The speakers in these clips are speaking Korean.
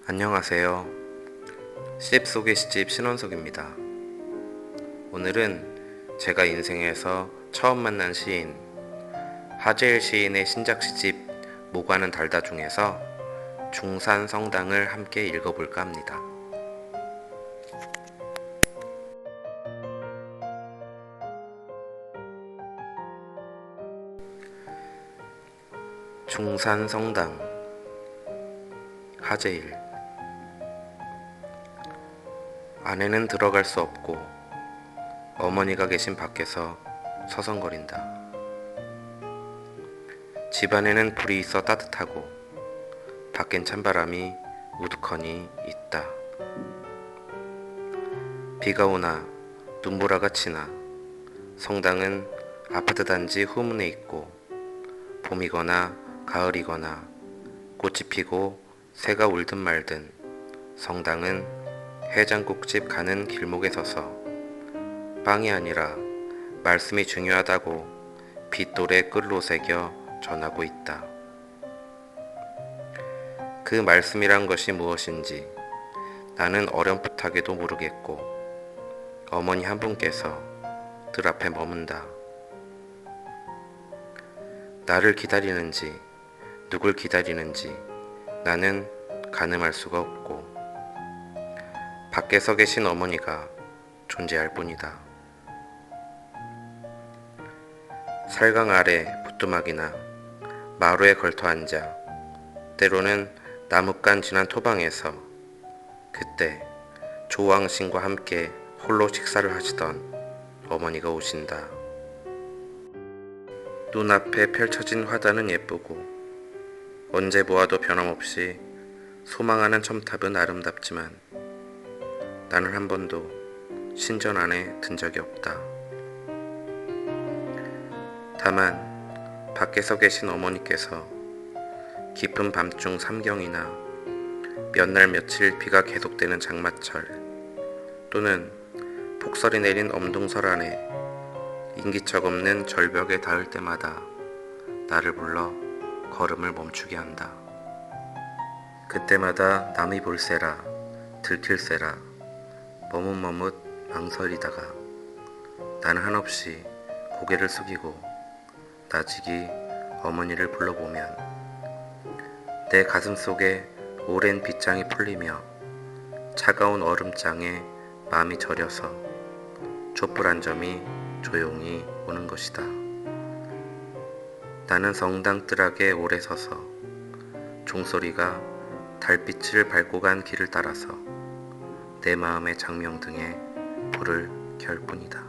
안녕하세요. 시집 속의 시집 신원석입니다. 오늘은 제가 인생에서 처음 만난 시인 하재일 시인의 신작 시집 모가는 달다 중에서 중산성당을 함께 읽어볼까 합니다. 중산성당, 하재일. 안에는 들어갈 수 없고 어머니가 계신 밖에서 서성거린다. 집안에는 불이 있어 따뜻하고 밖엔 찬바람이 우두커니 있다. 비가 오나 눈보라가 치나 성당은 아파트 단지 후문에 있고 봄이거나 가을이거나 꽃이 피고 새가 울든 말든 성당은 해장국집 가는 길목에 서서 빵이 아니라 말씀이 중요하다고 빗돌에 끌로 새겨 전하고 있다. 그 말씀이란 것이 무엇인지 나는 어렴풋하게도 모르겠고 어머니 한 분께서 들 앞에 머문다. 나를 기다리는지 누굴 기다리는지 나는 가늠할 수가 없고 밖에 서 계신 어머니가 존재할 뿐이다. 살강 아래 부뚜막이나 마루에 걸터 앉아 때로는 나뭇간 지난 토방에서 그때 조왕신과 함께 홀로 식사를 하시던 어머니가 오신다. 눈앞에 펼쳐진 화단은 예쁘고 언제 보아도 변함없이 소망하는 첨탑은 아름답지만 나는 한 번도 신전 안에 든 적이 없다. 다만 밖에서 계신 어머니께서 깊은 밤중 삼경이나 몇 날 며칠 비가 계속되는 장마철 또는 폭설이 내린 엄동설 안에 인기척 없는 절벽에 닿을 때마다 나를 불러 걸음을 멈추게 한다. 그때마다 남이 볼세라 들킬세라 머뭇머뭇 망설이다가 나는 한없이 고개를 숙이고 나직이 어머니를 불러보면 내 가슴 속에 오랜 빗장이 풀리며 차가운 얼음장에 마음이 저려서 촛불 한 점이 조용히 오는 것이다. 나는 성당 뜰하게 오래 서서 종소리가 달빛을 밟고 간 길을 따라서 내 마음의 장명등에 불을 켤 뿐이다.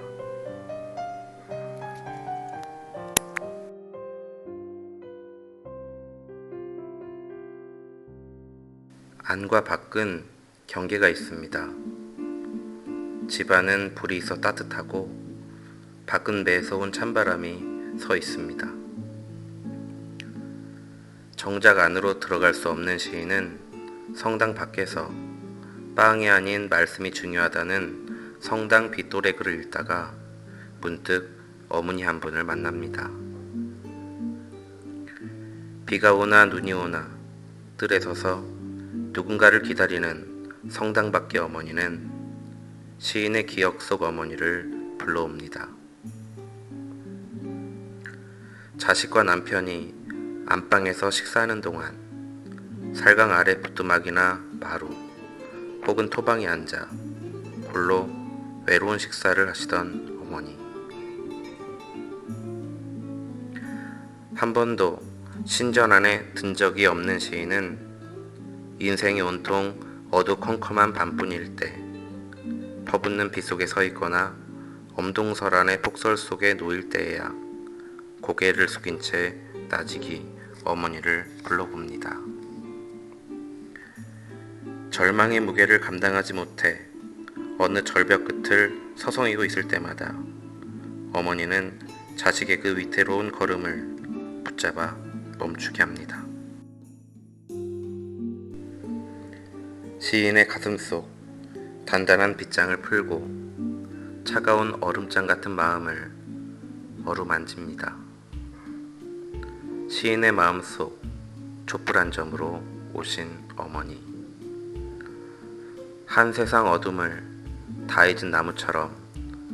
안과 밖은 경계가 있습니다. 집안은 불이 있어 따뜻하고 밖은 매서운 찬바람이 서 있습니다. 정작 안으로 들어갈 수 없는 시인은 성당 밖에서 빵이 아닌 말씀이 중요하다는 성당 빗돌의 글을 읽다가 문득 어머니 한 분을 만납니다. 비가 오나 눈이 오나 뜰에 서서 누군가를 기다리는 성당 밖의 어머니는 시인의 기억 속 어머니를 불러옵니다. 자식과 남편이 안방에서 식사하는 동안 살강 아래 부뚜막이나 마루 혹은 토방에 앉아 홀로 외로운 식사를 하시던 어머니. 한 번도 신전 안에 든 적이 없는 시인은 인생이 온통 어두컴컴한 밤뿐일 때 퍼붓는 비 속에 서 있거나 엄동설 안의 폭설 속에 놓일 때에야 고개를 숙인 채 나직이 어머니를 불러봅니다. 절망의 무게를 감당하지 못해 어느 절벽 끝을 서성이고 있을 때마다 어머니는 자식의 그 위태로운 걸음을 붙잡아 멈추게 합니다. 시인의 가슴 속 단단한 빗장을 풀고 차가운 얼음장 같은 마음을 어루만집니다. 시인의 마음속 촛불 한 점으로 오신 어머니. 한 세상 어둠을 다 잊은 나무처럼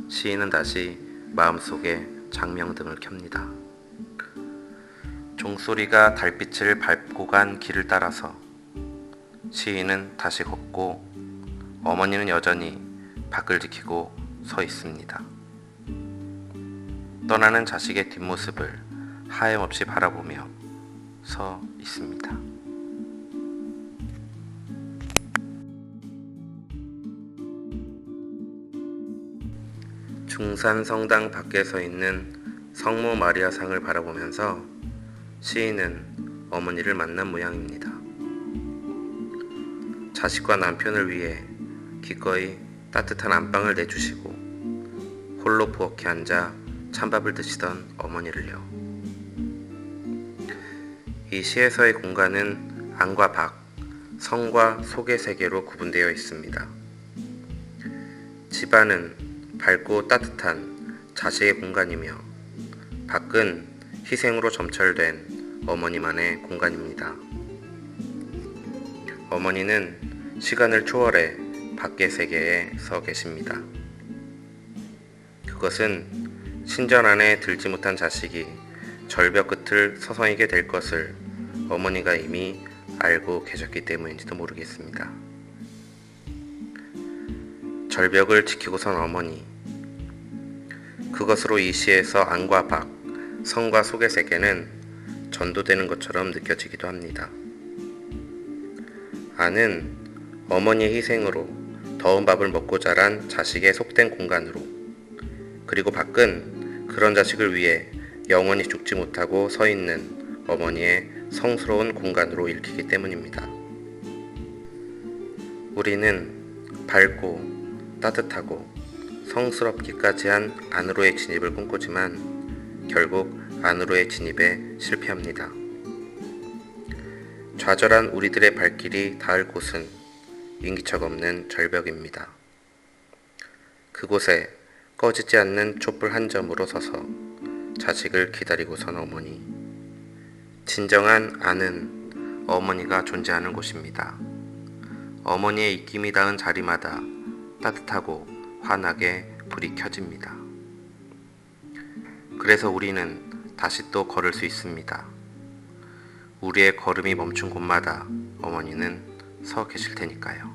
시인은 다시 마음속에 장명등을 켭니다. 종소리가 달빛을 밟고 간 길을 따라서 시인은 다시 걷고 어머니는 여전히 밖을 지키고 서 있습니다. 떠나는 자식의 뒷모습을 하염없이 바라보며 서 있습니다. 중산 성당 밖에 서 있는 성모 마리아상을 바라보면서 시인은 어머니를 만난 모양입니다. 자식과 남편을 위해 기꺼이 따뜻한 안방을 내주시고 홀로 부엌에 앉아 찬밥을 드시던 어머니를요. 이 시에서의 공간은 안과 밖, 성과 속의 세계로 구분되어 있습니다. 집안은 밝고 따뜻한 자식의 공간이며 밖은 희생으로 점철된 어머니만의 공간입니다. 어머니는 시간을 초월해 밖의 세계에 서 계십니다. 그것은 신전 안에 들지 못한 자식이 절벽 끝을 서성이게 될 것을 어머니가 이미 알고 계셨기 때문인지도 모르겠습니다. 절벽을 지키고 선 어머니, 그것으로 이 시에서 안과 밖, 성과 속의 세계는 전도되는 것처럼 느껴지기도 합니다. 안은 어머니의 희생으로 더운 밥을 먹고 자란 자식의 속된 공간으로, 그리고 밖은 그런 자식을 위해 영원히 죽지 못하고 서 있는 어머니의 성스러운 공간으로 읽히기 때문입니다. 우리는 밝고 따뜻하고 성스럽기까지 한 안으로의 진입을 꿈꾸지만 결국 안으로의 진입에 실패합니다. 좌절한 우리들의 발길이 닿을 곳은 인기척 없는 절벽입니다. 그곳에 꺼지지 않는 촛불 한 점으로 서서 자식을 기다리고 선 어머니. 진정한 안은 어머니가 존재하는 곳입니다. 어머니의 입김이 닿은 자리마다 따뜻하고 환하게 불이 켜집니다. 그래서 우리는 다시 또 걸을 수 있습니다. 우리의 걸음이 멈춘 곳마다 어머니는 서 계실 테니까요.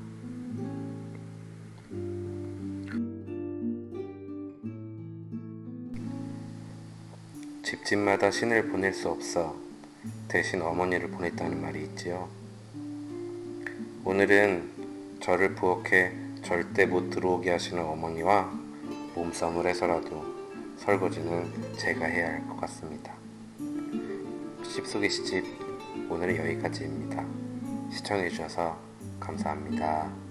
집집마다 신을 보낼 수 없어 대신 어머니를 보냈다는 말이 있지요. 오늘은 저를 부엌에 절대 못 들어오게 하시는 어머니와 몸싸움을 해서라도 설거지는 제가 해야 할 것 같습니다. 씹속의 시집 오늘은 여기까지입니다. 시청해주셔서 감사합니다.